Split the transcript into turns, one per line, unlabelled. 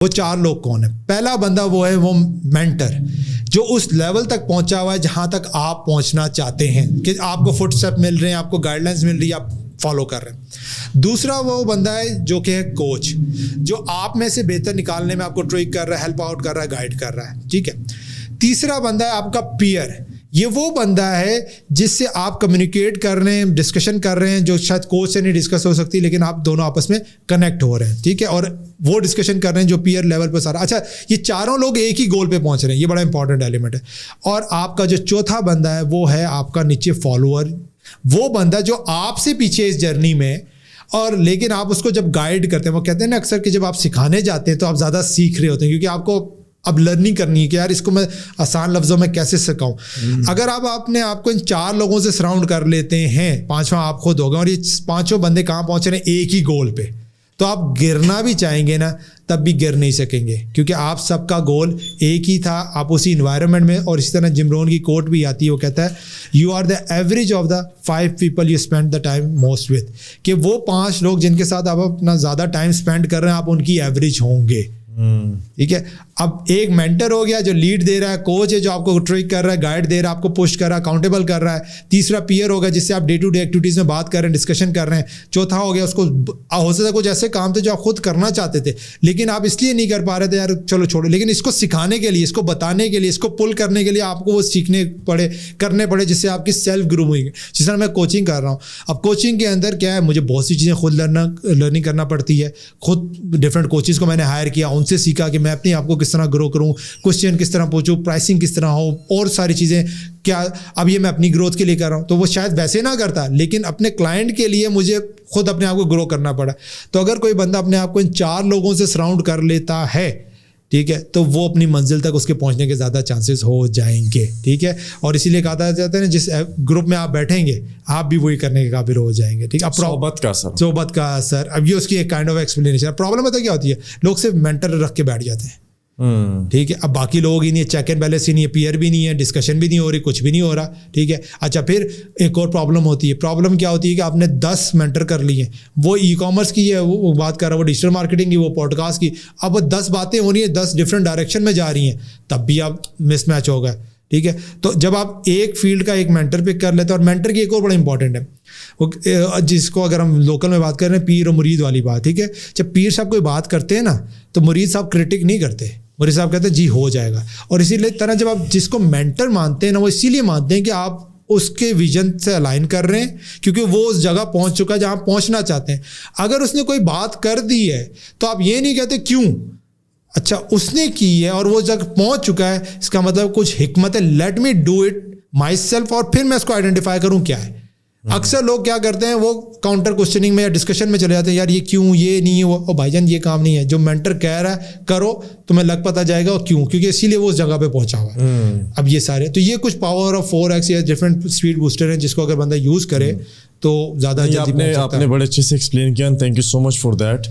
وہ 4 لوگ کون ہیں؟ پہلا بندہ وہ ہے وہ مینٹر جو اس لیول تک پہنچا ہوا ہے جہاں تک آپ پہنچنا چاہتے ہیں کہ آپ کو فٹ اسٹیپ مل رہے ہیں, آپ کو گائیڈ لائنس مل رہی ہے, آپ فالو کر رہے ہیں. دوسرا وہ بندہ ہے جو کہ ہے کوچ, جو آپ میں سے بہتر نکالنے میں آپ کو ٹریک کر رہا ہے, ہیلپ آؤٹ کر رہا ہے, گائیڈ کر رہا ہے. ٹھیک ہے. تیسرا بندہ ہے آپ کا پیئر. یہ وہ بندہ ہے جس سے آپ کمیونیکیٹ کر رہے ہیں, ڈسکشن کر رہے ہیں, جو شاید کوچ سے نہیں ڈسکس ہو سکتی لیکن آپ دونوں آپس میں کنیکٹ ہو رہے ہیں. ٹھیک ہے. اور وہ ڈسکشن کر رہے ہیں جو پیئر لیول پہ سارا. اچھا, یہ چاروں لوگ ایک ہی گول پہ پہنچ رہے ہیں, یہ بڑا انپورٹنٹ ایلیمنٹ ہے. اور آپ کا جو چوتھا بندہ ہے وہ ہے آپ کا نیچے فالوور, وہ بندہ جو آپ سے پیچھے اس جرنی میں, اور لیکن آپ اس کو جب گائیڈ کرتے ہیں, وہ کہتے ہیں نا اکثر کہ جب آپ سکھانے جاتے ہیں تو آپ زیادہ سیکھ رہے ہوتے ہیں, کیونکہ آپ کو اب لرننگ کرنی ہے کہ یار اس کو میں آسان لفظوں میں کیسے سکھاؤں. اگر آپ اپنے آپ کو ان 4 لوگوں سے سراؤنڈ کر لیتے ہیں, 5واں آپ خود ہوگا, اور یہ 5 بندے کہاں پہنچ رہے ہیں, ایک ہی گول پہ, تو آپ گرنا بھی چاہیں گے نا تب بھی گر نہیں سکیں گے, کیونکہ آپ سب کا گول ایک ہی تھا. آپ اسی انوائرمنٹ میں, اور اسی طرح جم رون کی کوٹ بھی آتی ہے, وہ کہتا ہے you are the average of the 5 people you spend the time most with, کہ وہ 5 لوگ جن کے ساتھ آپ اپنا زیادہ ٹائم اسپینڈ کر رہے ہیں آپ ان کی ایوریج ہوں گے. ٹھیک ہے. اب ایک مینٹر ہو گیا جو لیڈ دے رہا ہے, کوچ ہے جو آپ کو ٹریک کر رہا ہے, گائیڈ دے رہا ہے, آپ کو پش کر رہا ہے, اکاؤنٹیبل کر رہا ہے. تیسرا پیئر ہوگا جس سے آپ ڈے ٹو ڈے ایکٹیویٹیز میں بات کر رہے ہیں, ڈسکشن کر رہے ہیں. چوتھا ہو گیا اس کو ہو سکتا ہے کچھ ایسے کام تھے جو آپ خود کرنا چاہتے تھے لیکن آپ اس لیے نہیں کر پا رہے تھے, یار چلو چھوڑو, لیکن اس کو سکھانے کے لیے, اس کو بتانے کے لیے, اس کو پل کرنے کے لیے آپ کو وہ سیکھنے کرنے پڑے, جس سے آپ کی سیلف گرومنگ. جس طرح میں کوچنگ کر رہا ہوں, اب کوچنگ کے اندر کیا ہے, مجھے بہت سی چیزیں خود لرننگ کرنا پڑتی ہے. خود ڈفرینٹ کوچز کو میں نے ہائر کیا, ان سے سیکھا کہ میں اپنے آپ کو کس طرح گرو کروں, کوشچن کس طرح پوچھوں, پرائسنگ کس طرح ہو, اور ساری چیزیں. کیا اب یہ میں اپنی گروتھ کے لیے کر رہا ہوں, تو وہ شاید ویسے نہ کرتا لیکن اپنے کلائنٹ کے لیے مجھے خود اپنے آپ کو گرو کرنا پڑا. تو اگر کوئی بندہ اپنے آپ کو ان 4 لوگوں سے سراؤنڈ کر لیتا ہے, ٹھیک ہے, تو وہ اپنی منزل تک اس کے پہنچنے کے زیادہ چانسز ہو جائیں گے. ٹھیک ہے. اور اسی لیے کہا جاتا ہے نا, جس گروپ میں آپ بیٹھیں گے آپ بھی وہی کرنے کے قابل ہو جائیں گے. ٹھیک ہے. اب صحبت کا اثر, اب یہ اس کی ایک کائنڈ آف ایکسپلینیشن. پرابلم پتہ کیا ہوتی ہے, لوگ صرف مینٹر رکھ کے بیٹھ جاتے ہیں. ٹھیک ہے. اب باقی لوگ ہی نہیں ہے, چیک اینڈ بیلنس ہی نہیں ہے, پیئر بھی نہیں ہے, ڈسکشن بھی نہیں ہو رہی, کچھ بھی نہیں ہو رہا. ٹھیک ہے. اچھا, پھر ایک اور پرابلم ہوتی ہے. پرابلم کیا ہوتی ہے کہ آپ نے 10 مینٹر کر لی ہیں, وہ ای کامرس کی ہے, وہ بات کر رہا ہے, وہ ڈیجیٹل مارکیٹنگ کی, وہ پوڈ کاسٹ کی. اب وہ 10 باتیں ہو رہی ہیں, 10 ڈفرینٹ ڈائریکشن میں جا رہی ہیں, تب بھی آپ مس میچ ہو گئے. ٹھیک ہے. تو جب آپ ایک فیلڈ کا ایک مینٹر پک کر لیتے ہیں, اور مینٹر کی ایک اور بڑا امپورٹنٹ ہے, وہ جس کو اگر ہم لوکل میں بات کر رہے ہیں, پیر و مرید والی بات. ٹھیک ہے. جب پیر صاحب کوئی بات کرتے ہیں نا, تو مرید صاحب کرٹک نہیں کرتے, مرید صاحب کہتے ہیں جی ہو جائے گا. اور اسی لیے طرح جب آپ جس کو مینٹر مانتے ہیں نا, وہ اسی لیے مانتے ہیں کہ آپ اس کے ویژن سے الائن کر رہے ہیں, کیونکہ وہ اس جگہ پہنچ چکا ہے جہاں پہنچنا چاہتے ہیں. اگر اس نے کوئی بات کر دی ہے تو آپ یہ نہیں کہتے کیوں, اچھا اس نے کی ہے اور وہ جگہ پہنچ چکا ہے, اس کا مطلب کچھ حکمت ہے, let me do it my self, اور پھر میں اس کو آئیڈینٹیفائی کروں کیا ہے. اکثر لوگ کیا کرتے ہیں, وہ کاؤنٹر کوشچننگ میں یا ڈسکشن میں چلے جاتے ہیں, یار یہ کیوں, یہ نہیں ہے, وہ بھائی جان یہ کام نہیں ہے. جو مینٹر کہہ رہا ہے کرو, تمہیں لگ پتہ جائے گا, اور کیوں, کیونکہ اسی لیے وہ اس جگہ پہ پہنچا ہوا ہے. اب یہ سارے, تو یہ کچھ پاور آف 4x یا ڈفرینٹ اسپیڈ بوسٹر ہیں جس کو اگر بندہ یوز کرے تو زیادہ جلدی پہنچ سکتا ہے.
آپ نے بڑے اچھے سے ایکسپلین کیا, thank you so much for that.